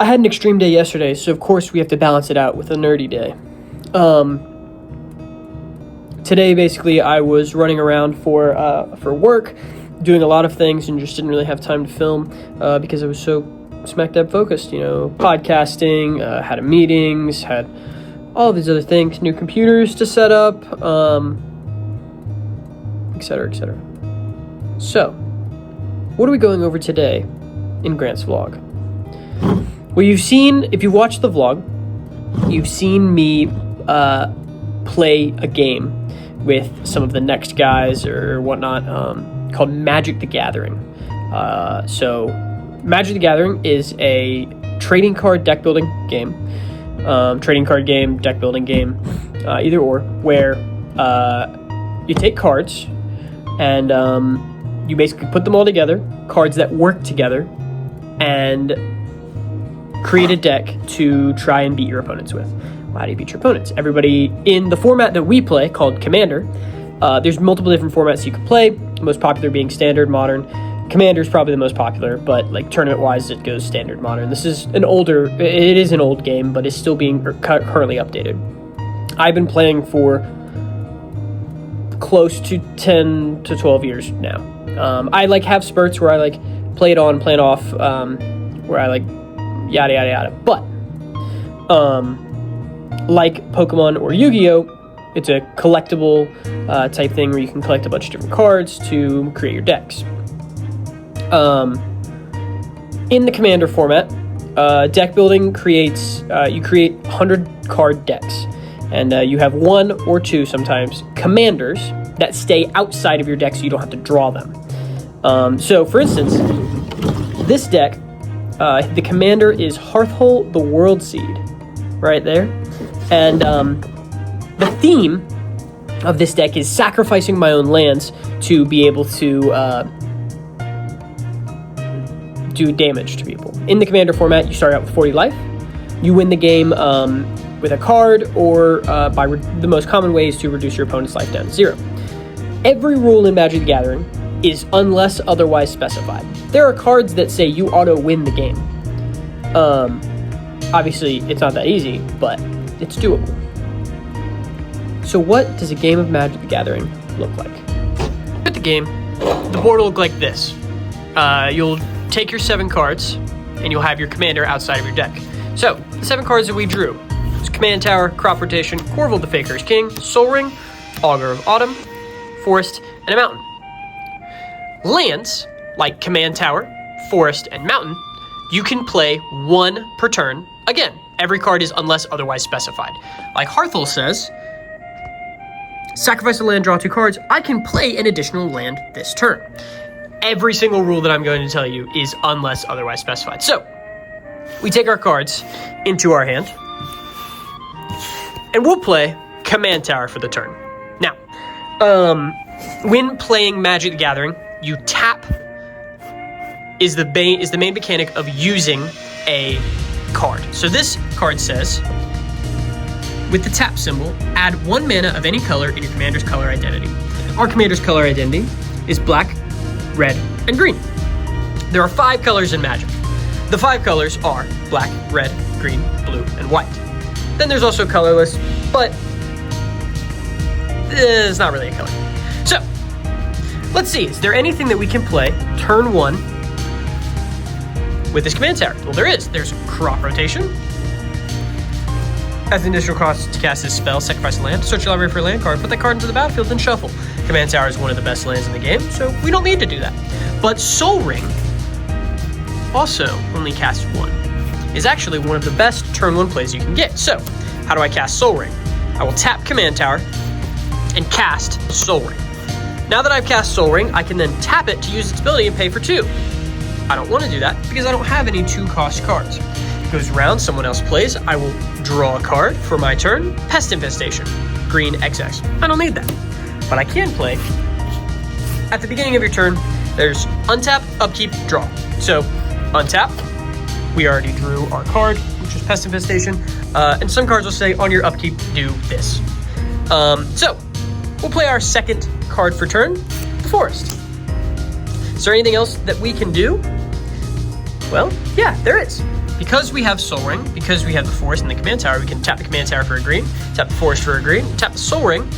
I had an extreme day yesterday, so of course we have to balance it out with a nerdy day. Today, basically, I was running around for work, doing a lot of things, and just didn't really have time to film because I was so smack dab focused. Podcasting, had meetings, had all of these other things, new computers to set up, etc., etc. So, what are we going over today in Grant's vlog? Well, if you've watched the vlog, you've seen me play a game with some of the next guys or whatnot called Magic the Gathering. So Magic the Gathering is a trading card deck building game, deck building game, either or, where you take cards and you basically put them all together, cards that work together, and create a deck to try and beat your opponents with. How do you beat your opponents? Everybody in the format that we play, called Commander, there's multiple different formats you can play, the most popular being Standard, Modern. Commander is probably the most popular, but like tournament-wise, it goes Standard, Modern. It is an old game, but it's still being currently updated. I've been playing for close to 10 to 12 years now. I have spurts where I play it on, play it off, where I yada yada yada. But like Pokemon or Yu-Gi-Oh!, it's a collectible type thing where you can collect a bunch of different cards to create your decks. In the Commander format, deck building you create 100 card decks, and you have one or two sometimes commanders that stay outside of your deck so you don't have to draw them. So for instance, this deck, the commander is Hearthhole the World Seed, right there. And the theme of this deck is sacrificing my own lands to be able to do damage to people. In the commander format, you start out with 40 life. You win the game with a card or by the most common way is to reduce your opponent's life down to 0. Every rule in Magic the Gathering is unless otherwise specified. There are cards that say you auto-win the game. Obviously, it's not that easy, but it's doable. So what does a game of Magic the Gathering look like? With the game, the board will look like this. You'll take your 7 cards, and you'll have your commander outside of your deck. So, the 7 cards that we drew is Command Tower, Crop Rotation, Corval the Faker's King, Sol Ring, Augur of Autumn, Forest, and a Mountain. Lands, like Command Tower, Forest, and Mountain, you can play 1 per turn. Again, every card is unless otherwise specified. Like Hearthhole says, sacrifice a land, draw 2 cards. I can play an additional land this turn. Every single rule that I'm going to tell you is unless otherwise specified. So, we take our cards into our hand, and we'll play Command Tower for the turn. Now, when playing Magic the Gathering, you tap is the main mechanic of using a card. So this card says, with the tap symbol, add 1 mana of any color in your commander's color identity. Our commander's color identity is black, red, and green. There are 5 colors in Magic. The 5 colors are black, red, green, blue, and white. Then there's also colorless, but it's not really a color. So, let's see, is there anything that we can play turn 1 with this Command Tower? Well, there is. There's Crop Rotation. As an initial cost to cast this spell, sacrifice a land, search your library for a land card, put that card into the battlefield, and shuffle. Command Tower is one of the best lands in the game, so we don't need to do that. But Sol Ring also only casts 1. Is actually one of the best turn 1 plays you can get. So, how do I cast Sol Ring? I will tap Command Tower and cast Sol Ring. Now that I've cast Sol Ring, I can then tap it to use its ability and pay for 2. I don't want to do that because I don't have any 2-cost cards. It goes around, someone else plays, I will draw a card for my turn, Pest Infestation, green XX. I don't need that. But I can play, at the beginning of your turn, there's untap, upkeep, draw. So, untap, we already drew our card, which is Pest Infestation, and some cards will say, on your upkeep, do this. So, we'll play our second card for turn, the Forest. Is there anything else that we can do? Well, yeah, there is. because we have Soul Ring, because we have the Forest and the Command Tower, we can tap the Command Tower for a green, tap the Forest for a green, tap the Soul Ring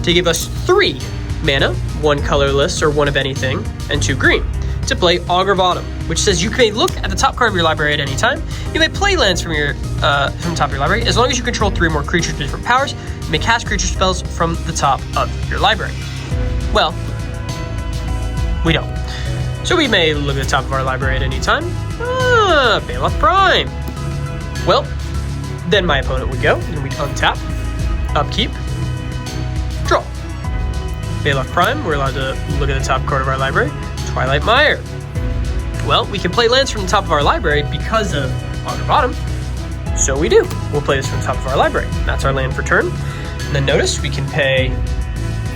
to give us 3 mana, 1 colorless or 1 of anything, and 2 green, to play Augur of Autumn, which says you may look at the top card of your library at any time. You may play lands from the top of your library as long as you control 3 or more creatures with different powers. You may cast creature spells from the top of your library. Well, we don't. So we may look at the top of our library at any time. Baloth Prime. Well, then my opponent would go, and we'd untap, upkeep, draw. Baloth Prime, we're allowed to look at the top card of our library. Twilight Mire. Well, we can play lands from the top of our library because of Augur of Autumn. So we do. We'll play this from the top of our library. That's our land for turn. And then notice we can pay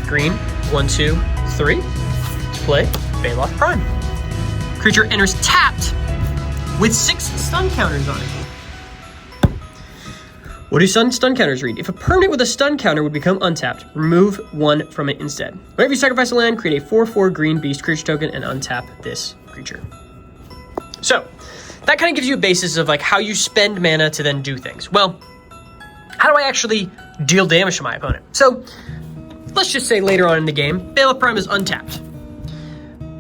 green 1, 2, 3 to play Baloth Prime. Creature enters tapped with 6 stun counters on it. What do stun counters read? If a permanent with a stun counter would become untapped, remove 1 from it instead. Whenever you sacrifice a land, create a 4/4 green beast creature token and untap this creature. So, that kind of gives you a basis of like how you spend mana to then do things. Well, how do I actually deal damage to my opponent? So, let's just say later on in the game, Baloth Prime is untapped.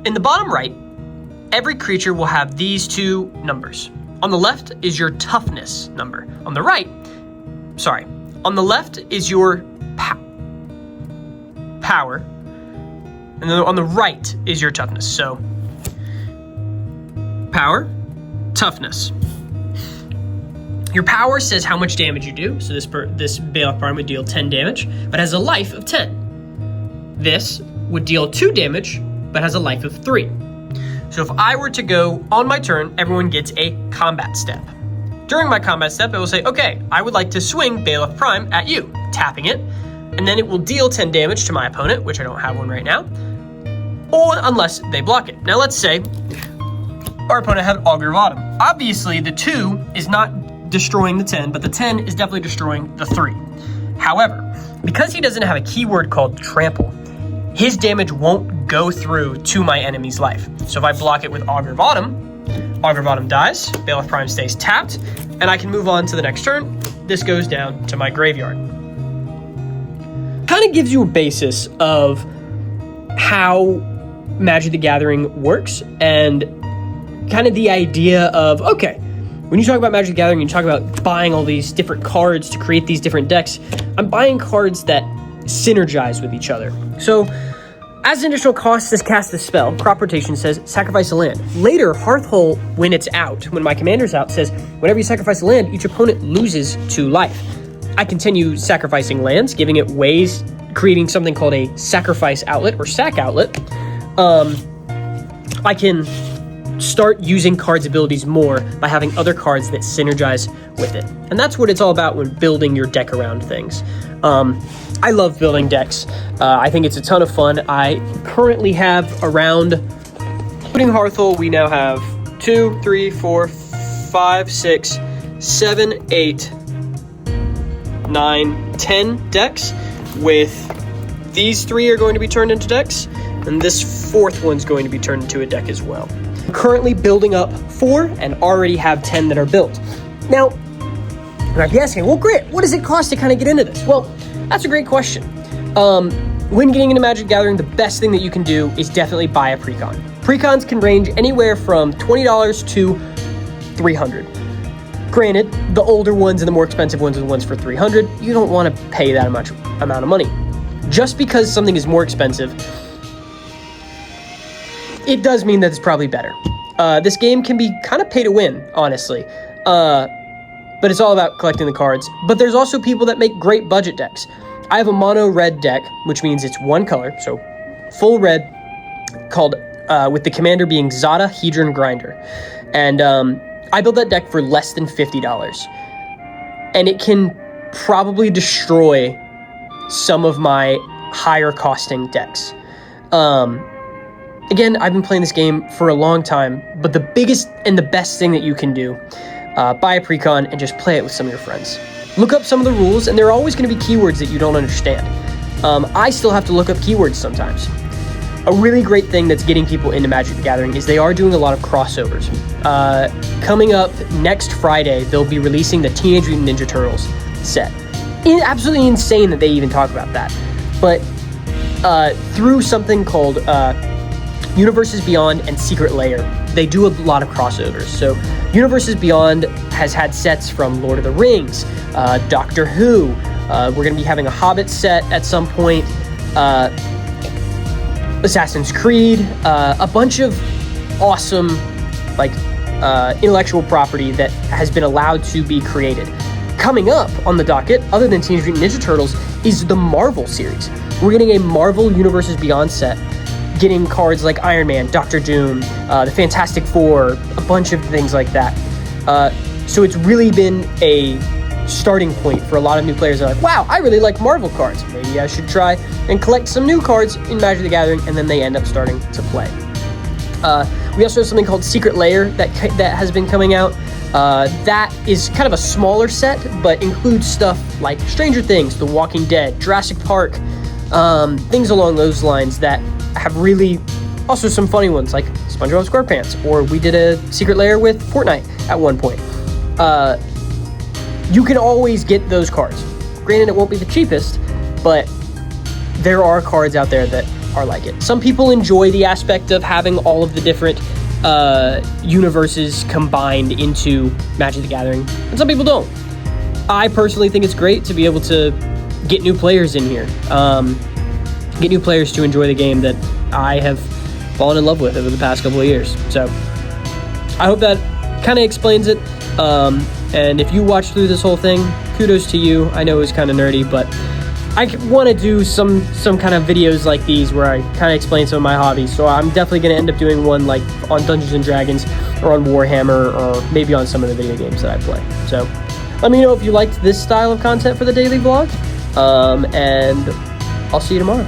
In the bottom right, every creature will have these 2 numbers. On the left is your toughness number. On the left is your power, and then on the right is your toughness. So, power, toughness. Your power says how much damage you do. So this Baloth Prime would deal 10 damage, but has a life of 10. This would deal 2 damage, but has a life of 3. So if I were to go on my turn, everyone gets a combat step. During my combat step, it will say, okay, I would like to swing Baloth Prime at you, tapping it, and then it will deal 10 damage to my opponent, which I don't have one right now, or unless they block it. Now let's say our opponent had Augur of Autumn. Obviously, the 2 is not destroying the 10, but the 10 is definitely destroying the 3. However, because he doesn't have a keyword called Trample, his damage won't go through to my enemy's life. So if I block it with Augur of Autumn dies, Baloth Prime stays tapped, and I can move on to the next turn. This goes down to my graveyard. Kind of gives you a basis of how Magic the Gathering works, and kind of the idea of, okay, when you talk about Magic the Gathering, you talk about buying all these different cards to create these different decks. I'm buying cards that synergize with each other. So, as an additional cost to cast the spell, Crop Rotation says, sacrifice a land. Later, Hearthhole, when it's out, when my commander's out, says, whenever you sacrifice a land, each opponent loses 2 life. I continue sacrificing lands, giving it ways, creating something called a sacrifice outlet, or sack outlet. I can start using cards' abilities more by having other cards that synergize with it. And that's what it's all about when building your deck around things. I love building decks. I think it's a ton of fun. I currently have around, putting Hearthhole, we now have 2, 3, 4, 5, 6, 7, 8, 9, 10 decks, with these 3 are going to be turned into decks, and this 4th one's going to be turned into a deck as well. I'm currently building up 4 and already have 10 that are built. Now, you might be asking, well, Grit, what does it cost to kind of get into this? Well, that's a great question. When getting into Magic the Gathering, the best thing that you can do is definitely buy a precon. Precons can range anywhere from $20 to $300. Granted, the older ones and the more expensive ones are the ones for $300. You don't want to pay that much amount of money. Just because something is more expensive, it does mean that it's probably better. This game can be kind of pay to win, honestly. But it's all about collecting the cards. But there's also people that make great budget decks. I have a mono red deck, which means it's 1 color, so full red, called with the commander being Zada Hedron Grinder. And I built that deck for less than $50. And it can probably destroy some of my higher costing decks. Again, I've been playing this game for a long time, but the biggest and the best thing that you can do, buy a precon and just play it with some of your friends. Look up some of the rules, and there are always going to be keywords that you don't understand. I still have to look up keywords sometimes. a really great thing that's getting people into Magic the Gathering is they are doing a lot of crossovers. Coming up next Friday, they'll be releasing the Teenage Mutant Ninja Turtles set. Absolutely insane that they even talk about that. But through something called Universes Beyond and Secret Lair, they do a lot of crossovers. So Universes Beyond has had sets from Lord of the Rings, Doctor Who. We're going to be having a Hobbit set at some point. Assassin's Creed, a bunch of awesome, intellectual property that has been allowed to be created. Coming up on the docket, other than Teenage Mutant Ninja Turtles, is the Marvel series. We're getting a Marvel Universes Beyond set, getting cards like Iron Man, Doctor Doom, the Fantastic Four, a bunch of things like that. So it's really been a starting point for a lot of new players. They're like, wow, I really like Marvel cards. Maybe I should try and collect some new cards in Magic the Gathering, and then they end up starting to play. We also have something called Secret Lair that has been coming out. That is kind of a smaller set, but includes stuff like Stranger Things, The Walking Dead, Jurassic Park, things along those lines that have really also some funny ones like SpongeBob SquarePants, or we did a Secret Lair with Fortnite at one point. You can always get those cards. Granted, it won't be the cheapest, but there are cards out there that are like it. Some people enjoy the aspect of having all of the different universes combined into Magic the Gathering, and some people don't. I personally think it's great to be able to get new players in here, get new players to enjoy the game that I have fallen in love with over the past couple of years. So I hope that kind of explains it. And if you watched through this whole thing, kudos to you. I know it was kind of nerdy, but I want to do some kind of videos like these where I kind of explain some of my hobbies. So I'm definitely going to end up doing one like on Dungeons and Dragons or on Warhammer, or maybe on some of the video games that I play. So let me know if you liked this style of content for the daily vlog, and I'll see you tomorrow.